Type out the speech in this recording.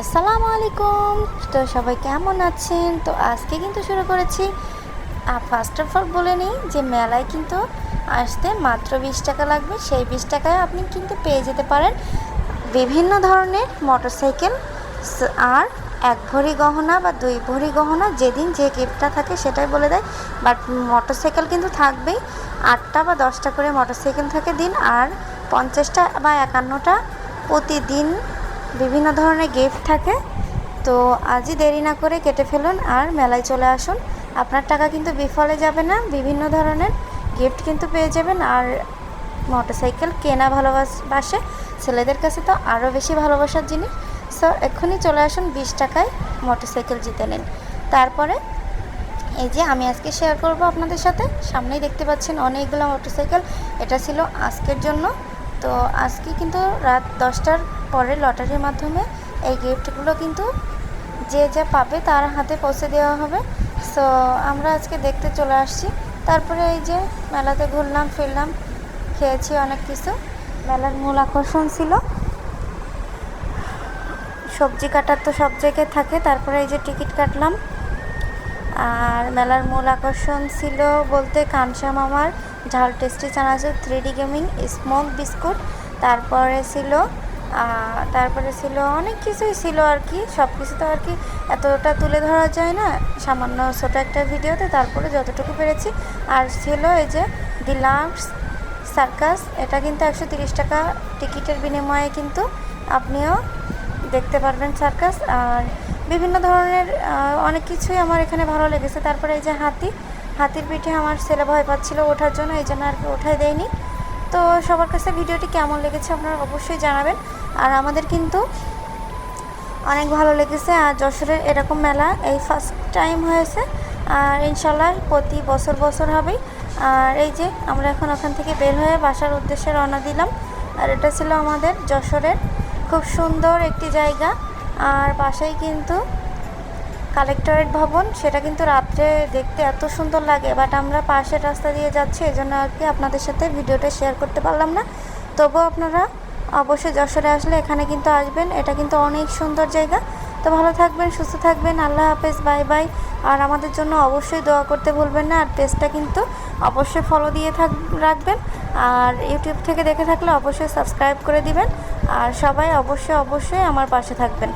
আসসালামু আলাইকুম। তো সবাই কেমন আছেন? তো আজকে কিন্তু শুরু করেছি। ফার্স্ট অফ অল বলে নিই যে মেলায় কিন্তু আসতে মাত্র 20 টাকা লাগবে। সেই 20 টাকায় আপনি কিন্তু পেয়ে যেতে পারেন বিভিন্ন ধরনের মোটরসাইকেল আর 1 ভরি গহনা বা 2 ভরি গহনা, যেদিন যে গিফটটা থাকে সেটাই বলে দেয়। বাট মোটরসাইকেল কিন্তু থাকবেই। 8টা বা 10টা করে মোটরসাইকেল থাকে দিন, আর 50টা বা 51টা প্রতিদিন বিভিন্ন ধরনের গিফট থাকে। তো আজই দেরি না করে কেটে ফেলুন আর মেলায় চলে আসুন। আপনার টাকা কিন্তু বিফলে যাবে না, বিভিন্ন ধরনের গিফট কিন্তু পেয়ে যাবেন। আর মোটরসাইকেল কেনা ভালোবাসে ছেলেদের কাছে তো আরও বেশি ভালোবাসার জিনিস। সো এক্ষুনি চলে আসুন, 20 টাকায় মোটরসাইকেল জিতে নিন। তারপরে এই যে আমি আজকে শেয়ার করব আপনাদের সাথে, সামনেই দেখতে পাচ্ছেন অনেকগুলো মোটরসাইকেল। এটা ছিল আজকের জন্য। তো আজকে কিন্তু রাত 10টার পরে লটারির মাধ্যমে এই গিফটগুলো কিন্তু যে যা পাবে তার হাতে পৌঁছে দেওয়া হবে। সো আমরা আজকে দেখতে চলে আসছি। তারপরে এই যে মেলাতে ঘুরলাম ফিরলাম, খেয়েছি অনেক কিছু। মেলার মূল আকর্ষণ ছিল সবজি কাটার, তো সব জায়গায় থাকে। তারপরে এই যে টিকিট কাটলাম। আর মেলার মূল আকর্ষণ ছিল বলতে কানসা মামার ঝাল টেস্টি চানাচুর, 3D গেমিং, স্মোক বিস্কুট। তারপরে ছিল অনেক কিছুই ছিল আর কি। সব কিছু তো আর কি এতটা তুলে ধরা যায় না সামান্য ছোটো একটা ভিডিওতে, তারপরে যতটুকু পেরেছি। আর ছিল এই যে দি লাভস সার্কাস, এটা কিন্তু 130 টাকা টিকিটের বিনিময়ে কিন্তু আপনিও দেখতে পারবেন সার্কাস। আর বিভিন্ন ধরনের অনেক কিছুই আমার এখানে ভালো লেগেছে। তারপরে এই যে হাতির পিঠে আমার ছেলে ভয় পাচ্ছিল ওঠার জন্য, এই জন্য আর কি ওঠাই দেয়নি। তো সবার কাছে ভিডিওটি কেমন লেগেছে আপনারা অবশ্যই জানাবেন। আর আমাদের কিন্তু অনেক ভালো লেগেছে। আর যশোরের এরকম মেলা এই ফার্স্ট টাইম হয়েছে, আর ইনশাল্লাহ প্রতি বছর হবেই। আর এই যে আমরা এখন ওখান থেকে বের হয়ে বাসার উদ্দেশ্যে রওনা দিলাম। আর এটা ছিল আমাদের যশোরের খুব সুন্দর একটি জায়গা। আর পাশেই কিন্তু কালেক্টরেট ভবন, সেটা কিন্তু রাত্রে দেখতে এত সুন্দর লাগে। বাট আমরা পাশের রাস্তা দিয়ে যাচ্ছি, এই জন্য আর কি আপনাদের সাথে ভিডিওটা শেয়ার করতে পারলাম না। তবুও আপনারা অবশ্যই যশোরে আসলে এখানে কিন্তু আসবেন, এটা কিন্তু অনেক সুন্দর জায়গা। তো ভালো থাকবেন, সুস্থ থাকবেন, আল্লাহ হাফেজ, বাই বাই। আর আমাদের জন্য অবশ্যই দোয়া করতে ভুলবেন না। আর পেজটা কিন্তু অবশ্যই ফলো দিয়ে রাখবেন। আর ইউটিউব থেকে দেখে থাকলে অবশ্যই সাবস্ক্রাইব করে দিবেন। আর সবাই অবশ্যই আমার পাশে থাকবেন।